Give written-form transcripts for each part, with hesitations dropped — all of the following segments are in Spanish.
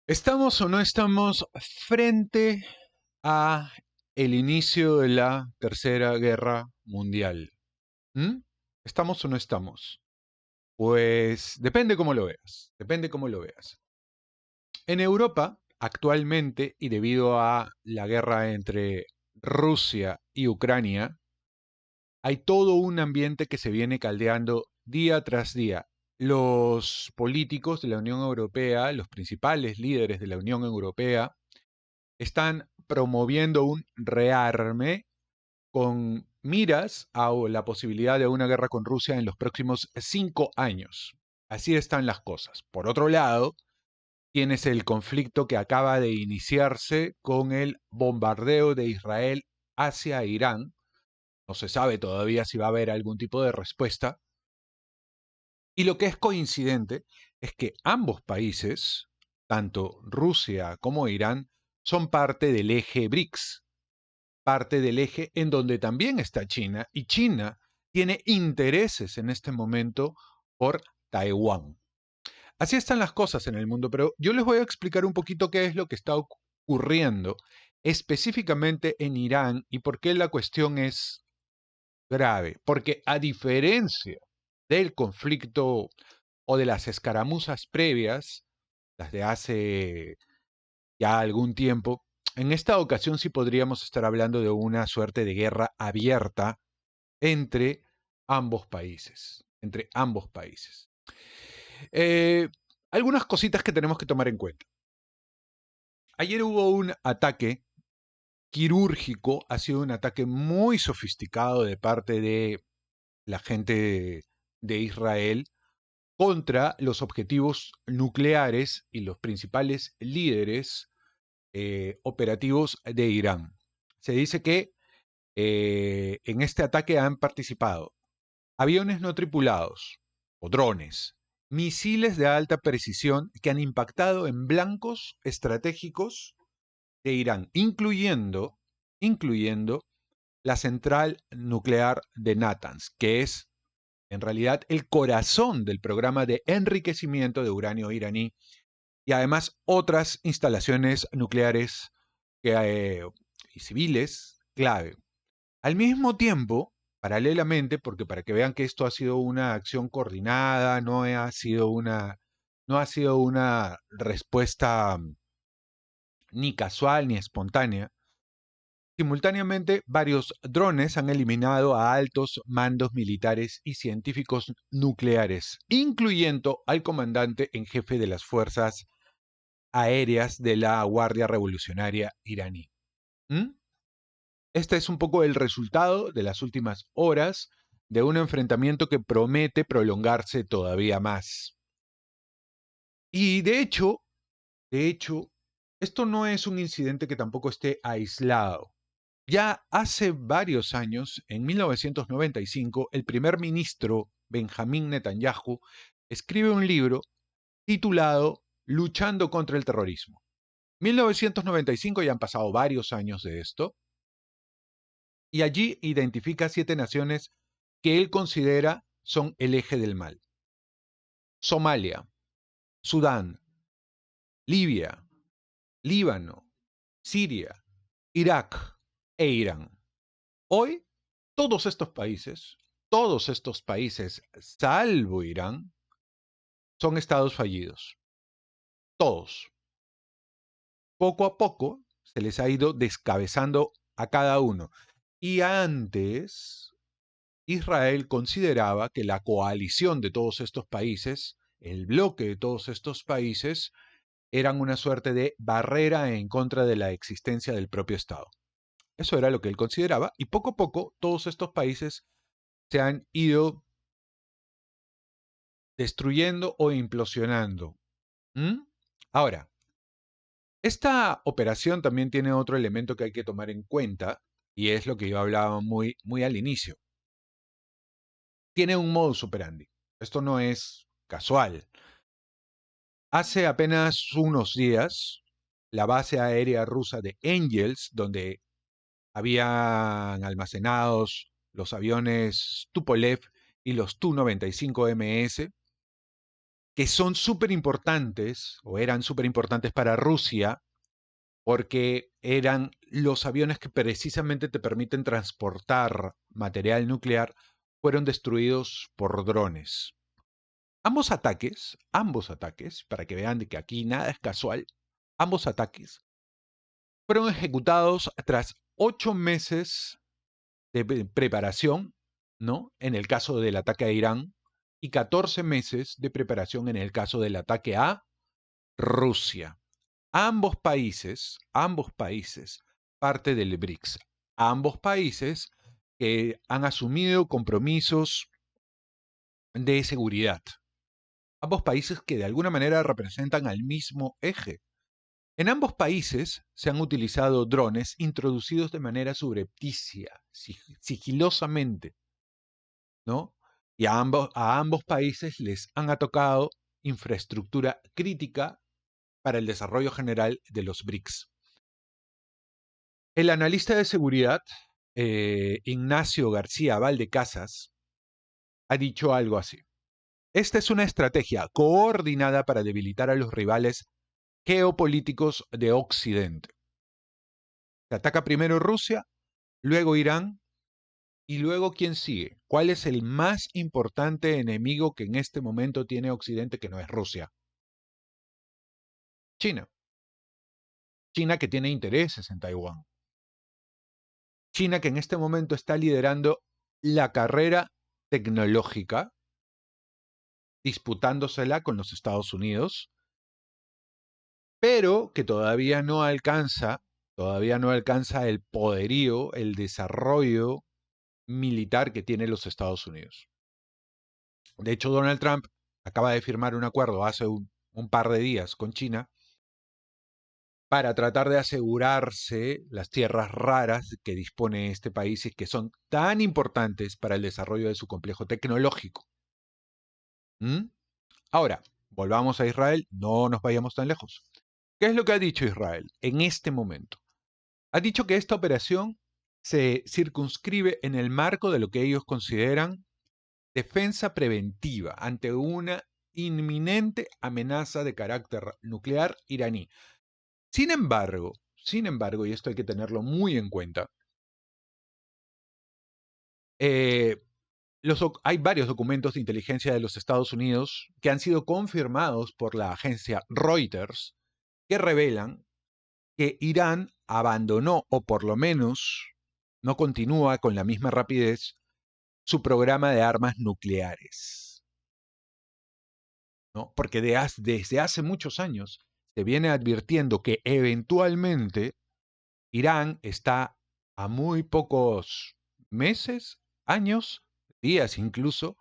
¿Estamos o no estamos frente a el inicio de la Tercera Guerra Mundial? ¿Mm? ¿Estamos o no estamos? Pues depende cómo lo veas, depende cómo lo veas. En Europa, actualmente, y debido a la guerra entre Rusia y Ucrania, hay todo un ambiente que se viene caldeando día tras día. Los políticos de la Unión Europea, los principales líderes de la Unión Europea, están promoviendo un rearme con miras a la posibilidad de una guerra con Rusia en los próximos 5 años. Así están las cosas. Por otro lado, tienes el conflicto que acaba de iniciarse con el bombardeo de Israel hacia Irán. No se sabe todavía si va a haber algún tipo de respuesta. Y lo que es coincidente es que ambos países, tanto Rusia como Irán, son parte del eje BRICS, parte del eje en donde también está China, y China tiene intereses en este momento por Taiwán. Así están las cosas en el mundo, pero yo les voy a explicar un poquito qué es lo que está ocurriendo específicamente en Irán y por qué la cuestión es grave. Porque a diferencia del conflicto o de las escaramuzas previas, las de hace ya algún tiempo, en esta ocasión sí podríamos estar hablando de una suerte de guerra abierta entre ambos países, entre ambos países. Eh, Algunas cositas que tenemos que tomar en cuenta. Ayer hubo un ataque quirúrgico, ha sido un ataque muy sofisticado de parte de la gente de Israel contra los objetivos nucleares y los principales líderes operativos de Irán. Se dice que en este ataque han participado aviones no tripulados o drones, misiles de alta precisión que han impactado en blancos estratégicos de Irán, incluyendo la central nuclear de Natanz, que es en realidad el corazón del programa de enriquecimiento de uranio iraní y además otras instalaciones nucleares y civiles clave. Al mismo tiempo, paralelamente, porque para que vean que esto ha sido una acción coordinada, no ha sido una respuesta ni casual ni espontánea, simultáneamente varios drones han eliminado a altos mandos militares y científicos nucleares, incluyendo al comandante en jefe de las fuerzas aéreas de la Guardia Revolucionaria iraní. ¿Mm? Este es un poco el resultado de las últimas horas de un enfrentamiento que promete prolongarse todavía más. Y de hecho, esto no es un incidente que tampoco esté aislado. Ya hace varios años, en 1995, el primer ministro Benjamín Netanyahu escribe un libro titulado Luchando contra el terrorismo. 1995, ya han pasado varios años de esto, y allí identifica 7 naciones que él considera son el eje del mal. Somalia, Sudán, Libia, Líbano, Siria, Irak e Irán. Hoy, todos estos países, salvo Irán, son estados fallidos. Todos. Poco a poco se les ha ido descabezando a cada uno. Y antes, Israel consideraba que la coalición de todos estos países, el bloque de todos estos países, eran una suerte de barrera en contra de la existencia del propio Estado. Eso era lo que él consideraba y poco a poco todos estos países se han ido destruyendo o implosionando. ¿Mm? Ahora, esta operación también tiene otro elemento que hay que tomar en cuenta y es lo que yo hablaba muy al inicio. Tiene un modus operandi. Esto no es casual. Hace apenas unos días, la base aérea rusa de Engels, donde habían almacenados los aviones Tupolev y los Tu-95MS, que son súper importantes o eran súper importantes para Rusia porque eran los aviones que precisamente te permiten transportar material nuclear, fueron destruidos por drones. Ambos ataques, para que vean de que aquí nada es casual, ambos ataques fueron ejecutados tras 8 meses de preparación, ¿no? En el caso del ataque a Irán, y 14 meses de preparación en el caso del ataque a Rusia. Ambos países, parte del BRICS, ambos países que han asumido compromisos de seguridad. Ambos países que de alguna manera representan al mismo eje. En ambos países se han utilizado drones introducidos de manera subrepticia, sigilosamente, ¿no? Y a ambos países les han tocado infraestructura crítica para el desarrollo general de los BRICS. El analista de seguridad, Ignacio García Valdecasas, ha dicho algo así. Esta es una estrategia coordinada para debilitar a los rivales geopolíticos de Occidente. Se ataca primero Rusia, luego Irán, y luego ¿quién sigue? ¿Cuál es el más importante enemigo que en este momento tiene Occidente que no es Rusia? China. China que tiene intereses en Taiwán. China que en este momento está liderando la carrera tecnológica, disputándosela con los Estados Unidos, pero que todavía no alcanza el poderío, el desarrollo militar que tiene los Estados Unidos. De hecho, Donald Trump acaba de firmar un acuerdo hace un par de días con China para tratar de asegurarse las tierras raras que dispone este país y que son tan importantes para el desarrollo de su complejo tecnológico. ¿Mm? Ahora, volvamos a Israel, no nos vayamos tan lejos. ¿Qué es lo que ha dicho Israel en este momento? Ha dicho que esta operación se circunscribe en el marco de lo que ellos consideran defensa preventiva ante una inminente amenaza de carácter nuclear iraní. Sin embargo, y esto hay que tenerlo muy en cuenta, hay varios documentos de inteligencia de los Estados Unidos que han sido confirmados por la agencia Reuters que revelan que Irán abandonó, o por lo menos no continúa con la misma rapidez, su programa de armas nucleares, ¿no? Porque desde hace muchos años se viene advirtiendo que eventualmente Irán está a muy pocos meses, años, días incluso,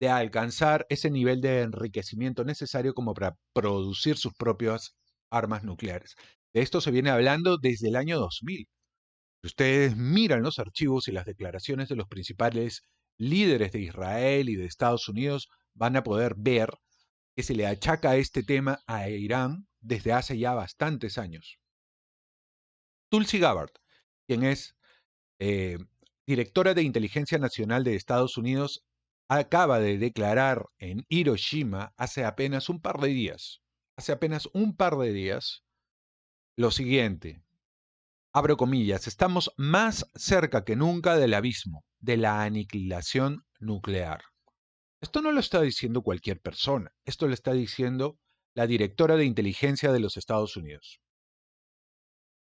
de alcanzar ese nivel de enriquecimiento necesario como para producir sus propias armas nucleares. De esto se viene hablando desde el año 2000. Si ustedes miran los archivos y las declaraciones de los principales líderes de Israel y de Estados Unidos, van a poder ver que se le achaca este tema a Irán desde hace ya bastantes años. Tulsi Gabbard, quien es directora de Inteligencia Nacional de Estados Unidos, acaba de declarar en Hiroshima hace apenas un par de días, lo siguiente, abro comillas, estamos más cerca que nunca del abismo, de la aniquilación nuclear. Esto no lo está diciendo cualquier persona, esto lo está diciendo la directora de inteligencia de los Estados Unidos.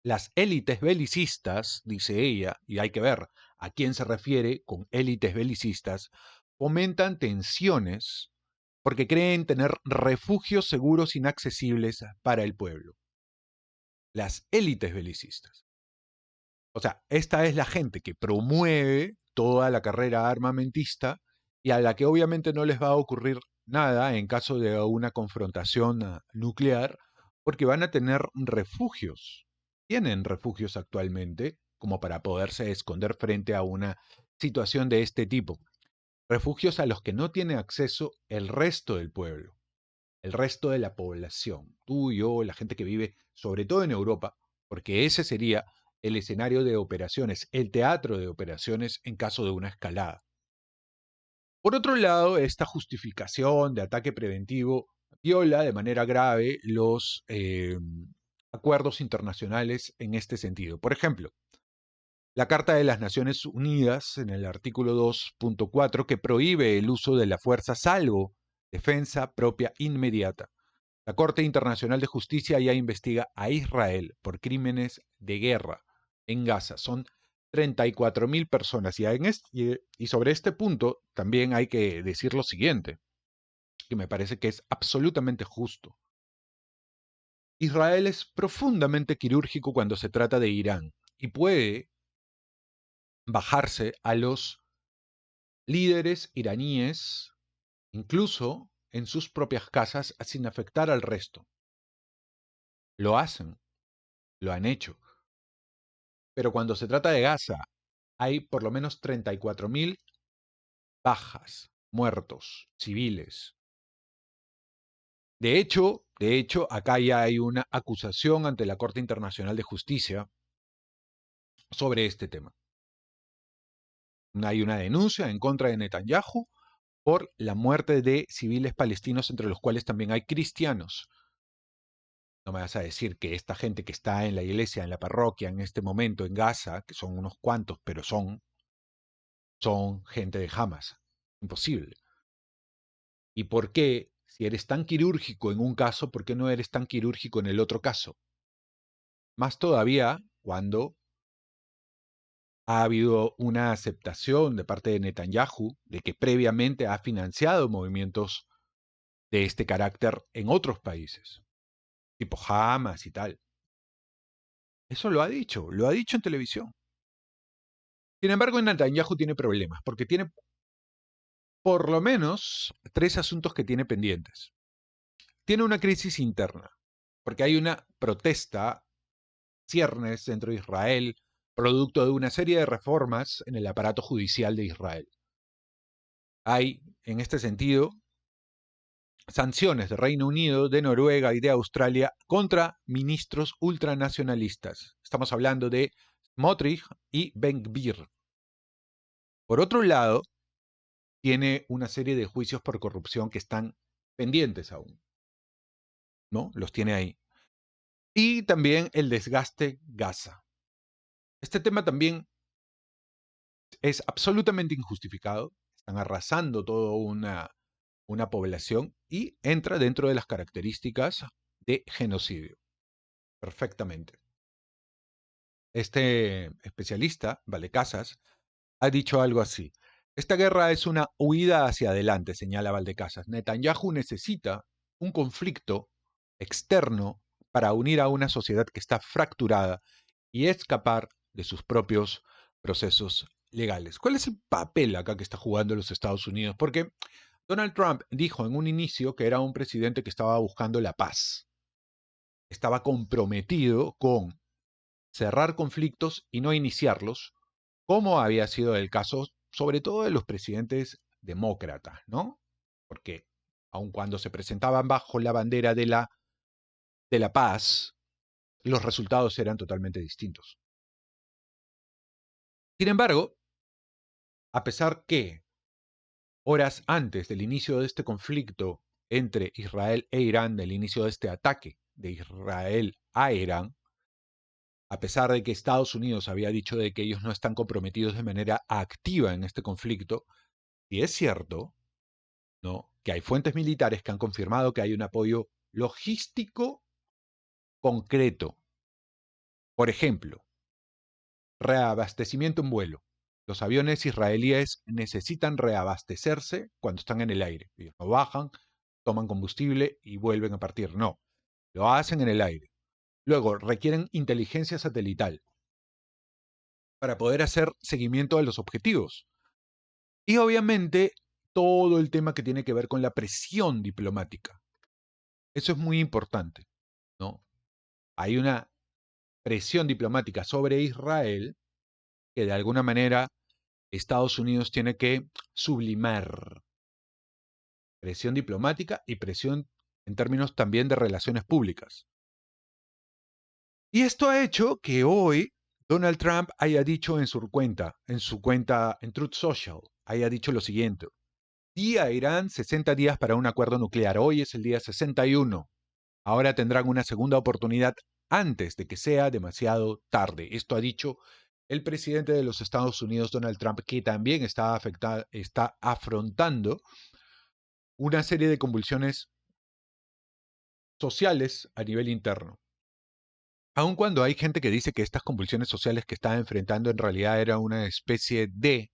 Las élites belicistas, dice ella, y hay que ver a quién se refiere con élites belicistas, fomentan tensiones porque creen tener refugios seguros inaccesibles para el pueblo. Las élites belicistas. O sea, esta es la gente que promueve toda la carrera armamentista y a la que obviamente no les va a ocurrir nada en caso de una confrontación nuclear, porque van a tener refugios. Tienen refugios actualmente como para poderse esconder frente a una situación de este tipo. Refugios a los que no tiene acceso el resto del pueblo, el resto de la población, tú y yo, la gente que vive sobre todo en Europa, porque ese sería el escenario de operaciones, el teatro de operaciones en caso de una escalada. Por otro lado, esta justificación de ataque preventivo viola de manera grave los acuerdos internacionales en este sentido. Por ejemplo, la Carta de las Naciones Unidas, en el artículo 2.4, que prohíbe el uso de la fuerza salvo defensa propia inmediata. La Corte Internacional de Justicia ya investiga a Israel por crímenes de guerra en Gaza. Son 34.000 personas. Y sobre este punto también hay que decir lo siguiente, que me parece que es absolutamente justo. Israel es profundamente quirúrgico cuando se trata de Irán y puede bajarse a los líderes iraníes, incluso en sus propias casas, sin afectar al resto. Lo hacen, lo han hecho. Pero cuando se trata de Gaza, hay por lo menos 34.000 bajas, muertos, civiles. De hecho, acá ya hay una acusación ante la Corte Internacional de Justicia sobre este tema. Hay una denuncia en contra de Netanyahu por la muerte de civiles palestinos, entre los cuales también hay cristianos. No me vas a decir que esta gente que está en la iglesia, en la parroquia, en este momento en Gaza, que son unos cuantos, pero son gente de Hamas. Imposible. ¿Y por qué, si eres tan quirúrgico en un caso, por qué no eres tan quirúrgico en el otro caso? Más todavía cuando ha habido una aceptación de parte de Netanyahu de que previamente ha financiado movimientos de este carácter en otros países, tipo Hamas y tal. Eso lo ha dicho en televisión. Sin embargo, Netanyahu tiene problemas, porque tiene por lo menos 3 asuntos que tiene pendientes. Tiene una crisis interna, porque hay una protesta, ciernes dentro de Israel, producto de una serie de reformas en el aparato judicial de Israel. Hay, en este sentido, sanciones de Reino Unido, de Noruega y de Australia contra ministros ultranacionalistas. Estamos hablando de Smotrich y Ben-Gvir. Por otro lado, tiene una serie de juicios por corrupción que están pendientes aún, ¿no? Los tiene ahí. Y también el desgaste Gaza. Este tema también es absolutamente injustificado. Están arrasando toda una población y entra dentro de las características de genocidio. Perfectamente. Este especialista, Valdecasas, ha dicho algo así. Esta guerra es una huida hacia adelante, señala Valdecasas. Netanyahu necesita un conflicto externo para unir a una sociedad que está fracturada y escapar de sus propios procesos legales. ¿Cuál es el papel acá que está jugando los Estados Unidos? Porque Donald Trump dijo en un inicio que era un presidente que estaba buscando la paz. Estaba comprometido con cerrar conflictos y no iniciarlos, como había sido el caso sobre todo de los presidentes demócratas, ¿no? Porque aun cuando se presentaban bajo la bandera de la paz, los resultados eran totalmente distintos. Sin embargo, a pesar que horas antes del inicio de este conflicto entre Israel e Irán, del inicio de este ataque de Israel a Irán, a pesar de que Estados Unidos había dicho de que ellos no están comprometidos de manera activa en este conflicto, y es cierto, ¿no?, que hay fuentes militares que han confirmado que hay un apoyo logístico concreto. Por ejemplo, reabastecimiento en vuelo. Los aviones israelíes necesitan reabastecerse cuando están en el aire. Ellos no bajan, toman combustible y vuelven a partir. No, lo hacen en el aire. Luego, requieren inteligencia satelital para poder hacer seguimiento de los objetivos. Y obviamente, todo el tema que tiene que ver con la presión diplomática. Eso es muy importante, ¿no? Hay una presión diplomática sobre Israel que de alguna manera Estados Unidos tiene que sublimar. Presión diplomática y presión en términos también de relaciones públicas. Y esto ha hecho que hoy Donald Trump haya dicho en su cuenta en Truth Social, haya dicho lo siguiente. Día Irán, 60 días para un acuerdo nuclear. Hoy es el día 61. Ahora tendrán una segunda oportunidad antes de que sea demasiado tarde. Esto ha dicho el presidente de los Estados Unidos, Donald Trump, que también está afrontando una serie de convulsiones sociales a nivel interno. Aun cuando hay gente que dice que estas convulsiones sociales que está enfrentando en realidad era una especie de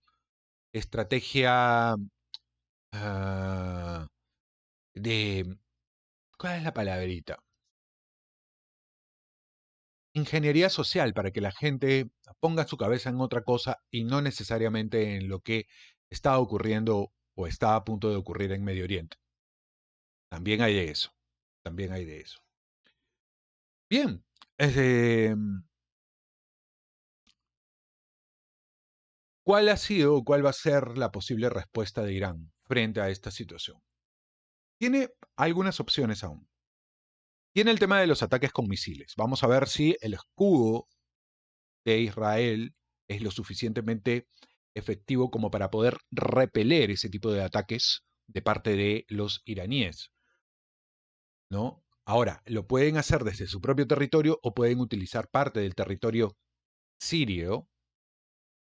estrategia ah, de... ¿Cuál es la palabrita? Ingeniería social para que la gente ponga su cabeza en otra cosa y no necesariamente en lo que está ocurriendo o está a punto de ocurrir en Medio Oriente. También hay de eso. También hay de eso. Bien. ¿Cuál ha sido o cuál va a ser la posible respuesta de Irán frente a esta situación? Tiene algunas opciones aún. Tiene el tema de los ataques con misiles. Vamos a ver si el escudo de Israel es lo suficientemente efectivo como para poder repeler ese tipo de ataques de parte de los iraníes, ¿no? Ahora, lo pueden hacer desde su propio territorio o pueden utilizar parte del territorio sirio,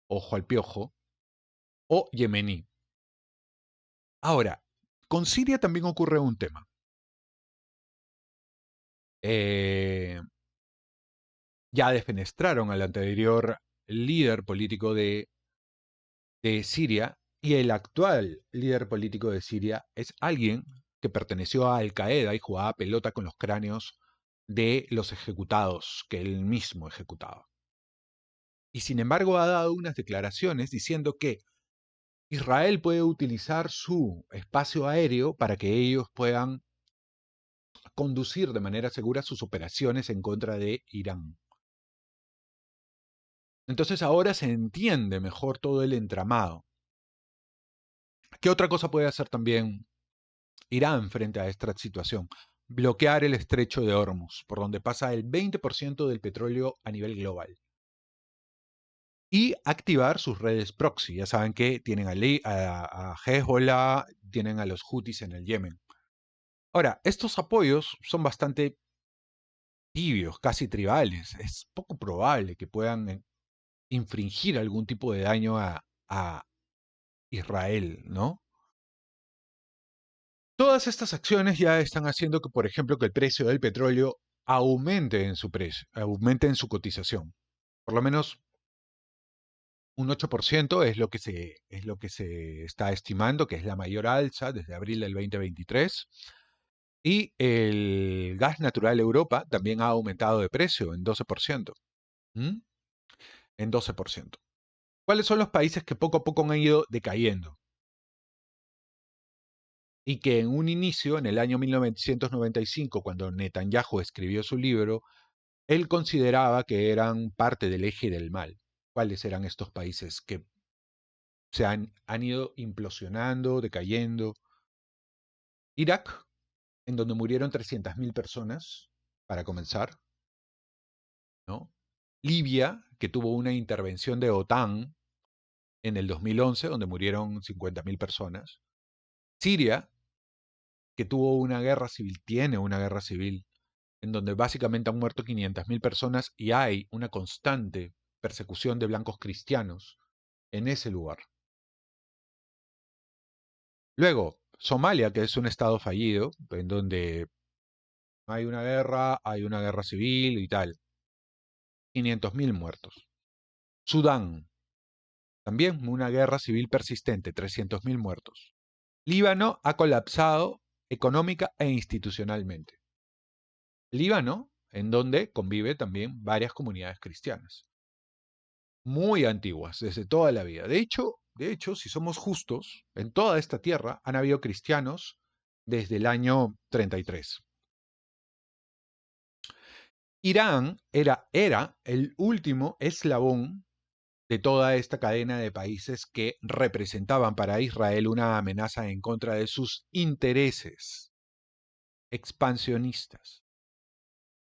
ojo al piojo, o yemení. Ahora, con Siria también ocurre un tema. Eh, ya defenestraron al anterior líder político de Siria y el actual líder político de Siria es alguien que perteneció a Al Qaeda y jugaba pelota con los cráneos de los ejecutados que él mismo ejecutaba. Y sin embargo ha dado unas declaraciones diciendo que Israel puede utilizar su espacio aéreo para que ellos puedan conducir de manera segura sus operaciones en contra de Irán. Entonces ahora se entiende mejor todo el entramado. ¿Qué otra cosa puede hacer también Irán frente a esta situación? Bloquear el estrecho de Hormuz, por donde pasa el 20% del petróleo a nivel global. Y activar sus redes proxy. Ya saben que tienen a Hezbollah, tienen a los Houthis en el Yemen. Ahora, estos apoyos son bastante tibios, casi tribales. Es poco probable que puedan infringir algún tipo de daño a Israel, ¿no? Todas estas acciones ya están haciendo que, por ejemplo, que el precio del petróleo aumente en su precio, aumente en su cotización. Por lo menos un 8% es lo que se está estimando, que es la mayor alza desde abril del 2023. Y el gas natural Europa también ha aumentado de precio en 12%. ¿Mm? En 12%. ¿Cuáles son los países que poco a poco han ido decayendo? Y que en un inicio, en el año 1995, cuando Netanyahu escribió su libro, él consideraba que eran parte del eje del mal. ¿Cuáles eran estos países que han ido implosionando, decayendo? Irak, en donde murieron 300.000 personas, para comenzar, ¿no? Libia, que tuvo una intervención de OTAN en el 2011, donde murieron 50.000 personas. Siria, que tuvo una guerra civil, tiene una guerra civil, en donde básicamente han muerto 500.000 personas y hay una constante persecución de blancos cristianos en ese lugar. Luego, Somalia, que es un estado fallido, en donde hay una guerra civil y tal. 500.000 muertos. Sudán, también una guerra civil persistente, 300.000 muertos. Líbano ha colapsado económica e institucionalmente. Líbano, en donde convive también varias comunidades cristianas. Muy antiguas, desde toda la vida. De hecho, si somos justos, en toda esta tierra han habido cristianos desde el año 33. Irán era el último eslabón de toda esta cadena de países que representaban para Israel una amenaza en contra de sus intereses expansionistas.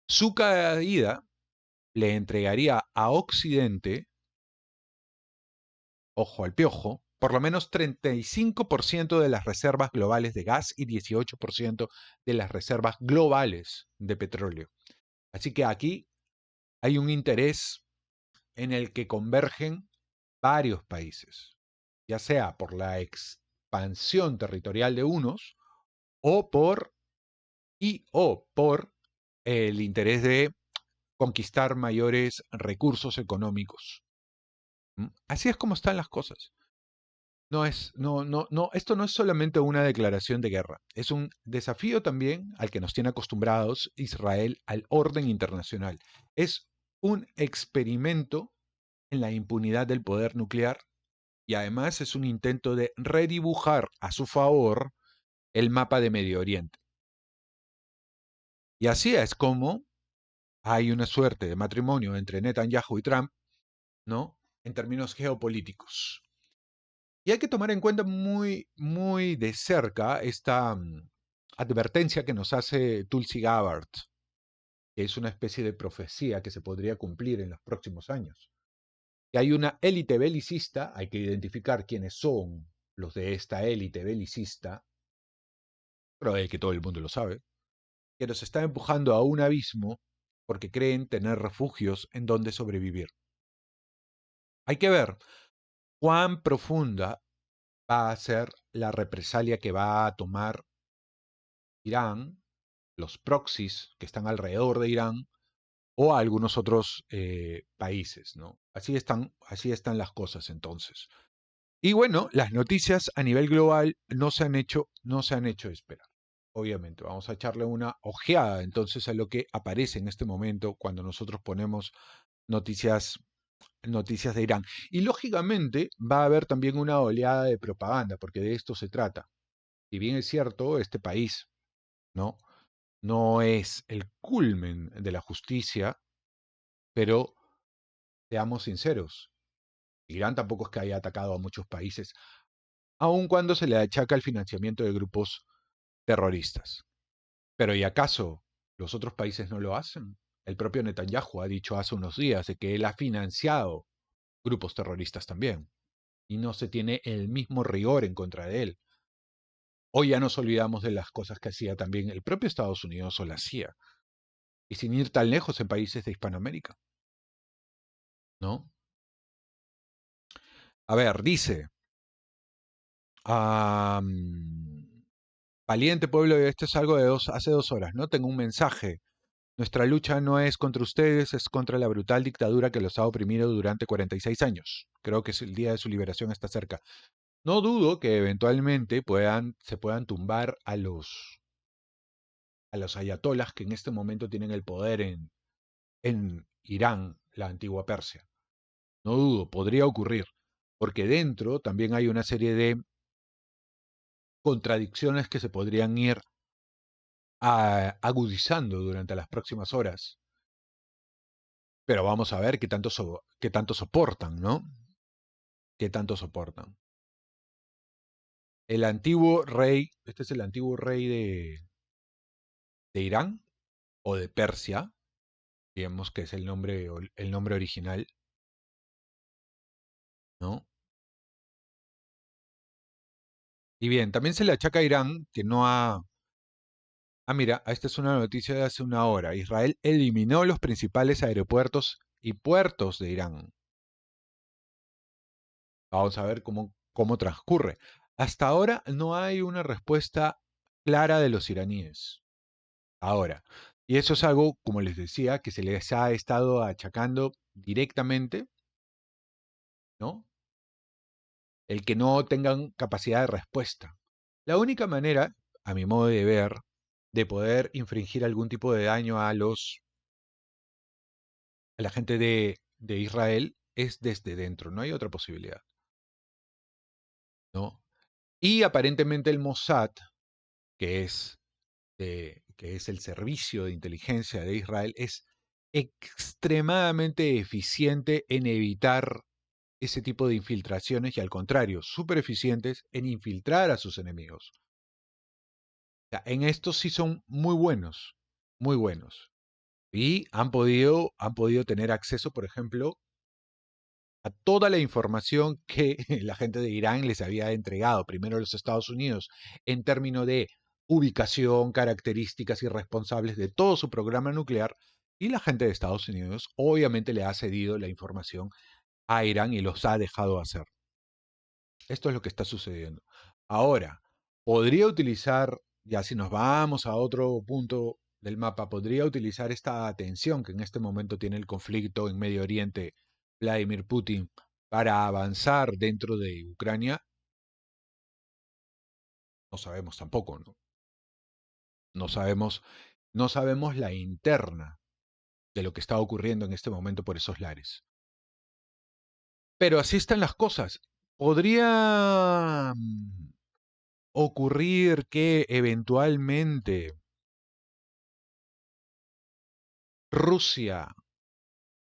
Su caída le entregaría a Occidente, ojo al piojo, por lo menos 35% de las reservas globales de gas y 18% de las reservas globales de petróleo. Así que aquí hay un interés en el que convergen varios países, ya sea por la expansión territorial de unos o por el interés de conquistar mayores recursos económicos. Así es como están las cosas. Esto no es solamente una declaración de guerra, es un desafío también al que nos tiene acostumbrados Israel al orden internacional. Es un experimento en la impunidad del poder nuclear y además es un intento de redibujar a su favor el mapa de Medio Oriente. Y así es como hay una suerte de matrimonio entre Netanyahu y Trump, ¿no? En términos geopolíticos. Y hay que tomar en cuenta muy, muy de cerca esta advertencia que nos hace Tulsi Gabbard, que es una especie de profecía que se podría cumplir en los próximos años. Que hay una élite belicista, hay que identificar quiénes son los de esta élite belicista, pero que todo el mundo lo sabe, que nos está empujando a un abismo porque creen tener refugios en donde sobrevivir. Hay que ver cuán profunda va a ser la represalia que va a tomar Irán, los proxies que están alrededor de Irán o a algunos otros países, ¿no? Así están las cosas entonces. Y bueno, las noticias a nivel global no se han hecho esperar. Obviamente, vamos a echarle una ojeada entonces a lo que aparece en este momento cuando nosotros ponemos noticias, noticias de Irán. Y lógicamente va a haber también una oleada de propaganda, porque de esto se trata. Si bien es cierto, este país, ¿no? No es el culmen de la justicia, pero seamos sinceros, Irán tampoco es que haya atacado a muchos países, aun cuando se le achaca el financiamiento de grupos terroristas. Pero ¿y acaso los otros países no lo hacen? El propio Netanyahu ha dicho hace unos días de que él ha financiado grupos terroristas también, y no se tiene el mismo rigor en contra de él. Hoy ya nos olvidamos de las cosas que hacía también el propio Estados Unidos o la CIA, y sin ir tan lejos en países de Hispanoamérica, ¿no? A ver, dice, valiente pueblo, esto es algo de hace 2 horas, ¿no? Tengo un mensaje. Nuestra lucha no es contra ustedes, es contra la brutal dictadura que los ha oprimido durante 46 años. Creo que el día de su liberación está cerca. No dudo que eventualmente se puedan tumbar a los ayatolas que en este momento tienen el poder en Irán, la antigua Persia. No dudo, podría ocurrir, porque dentro también hay una serie de contradicciones que se podrían ir agudizando durante las próximas horas. Pero vamos a ver qué tanto soportan, ¿no? ¿Qué tanto soportan? El antiguo rey, este es el antiguo rey de Irán o de Persia, digamos que es el nombre original, ¿no? Y bien, también se le achaca a Irán que no ha... Ah, mira, esta es una noticia de hace una hora. Israel eliminó los principales aeropuertos y puertos de Irán. Vamos a ver cómo transcurre. Hasta ahora no hay una respuesta clara de los iraníes. Ahora, y eso es algo, como les decía, que se les ha estado achacando directamente, ¿no? El que no tengan capacidad de respuesta. La única manera, a mi modo de ver, de poder infringir algún tipo de daño a la gente de Israel es desde dentro, no hay otra posibilidad, ¿no? Y aparentemente el Mossad, que es, que es el servicio de inteligencia de Israel, es extremadamente eficiente en evitar ese tipo de infiltraciones y al contrario, súper eficientes en infiltrar a sus enemigos. O sea, en esto sí son muy buenos, muy buenos. Y han podido tener acceso, por ejemplo, a toda la información que la gente de Irán les había entregado, primero a los Estados Unidos, en términos de ubicación, características y responsables de todo su programa nuclear, y la gente de Estados Unidos obviamente le ha cedido la información a Irán y los ha dejado hacer. Esto es lo que está sucediendo. Ahora, podría utilizar, ya si nos vamos a otro punto del mapa, podría utilizar esta tensión que en este momento tiene el conflicto en Medio Oriente, Vladimir Putin, para avanzar dentro de Ucrania. No sabemos tampoco, ¿no? No sabemos, no sabemos la interna de lo que está ocurriendo en este momento por esos lares. Pero así están las cosas. Podría ocurrir que eventualmente Rusia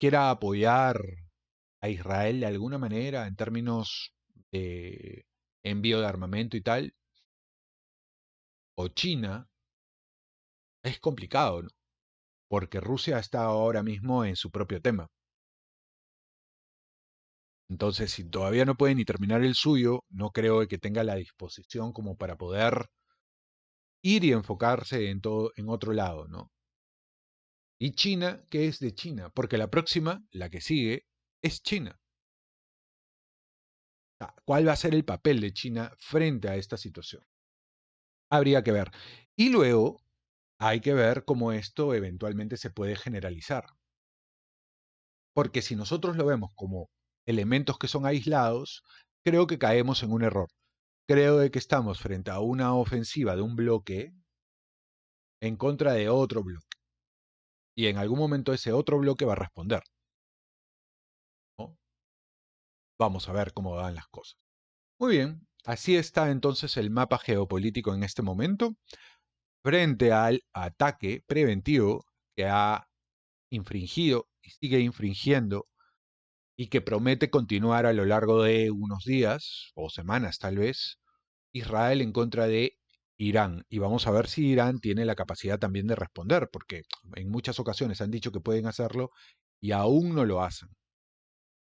quiera apoyar a Israel de alguna manera en términos de envío de armamento y tal, o China, es complicado, ¿no? Porque Rusia está ahora mismo en su propio tema. Entonces, si todavía no puede ni terminar el suyo, no creo que tenga la disposición como para poder ir y enfocarse en todo, en otro lado, ¿no? Y China, ¿qué es de China? Porque la próxima, la que sigue, es China. ¿Cuál va a ser el papel de China frente a esta situación? Habría que ver. Y luego hay que ver cómo esto eventualmente se puede generalizar. Porque si nosotros lo vemos como elementos que son aislados, creo que caemos en un error. Creo de que estamos frente a una ofensiva de un bloque en contra de otro bloque. Y en algún momento ese otro bloque va a responder, ¿no? Vamos a ver cómo van las cosas. Muy bien, así está entonces el mapa geopolítico en este momento, frente al ataque preventivo que ha infringido y sigue infringiendo y que promete continuar a lo largo de unos días o semanas tal vez, Israel en contra de Irán. Y vamos a ver si Irán tiene la capacidad también de responder, porque en muchas ocasiones han dicho que pueden hacerlo y aún no lo hacen.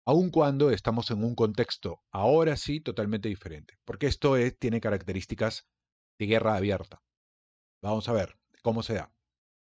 Aun cuando estamos en un contexto ahora sí totalmente diferente, porque esto tiene características de guerra abierta. Vamos a ver cómo se da.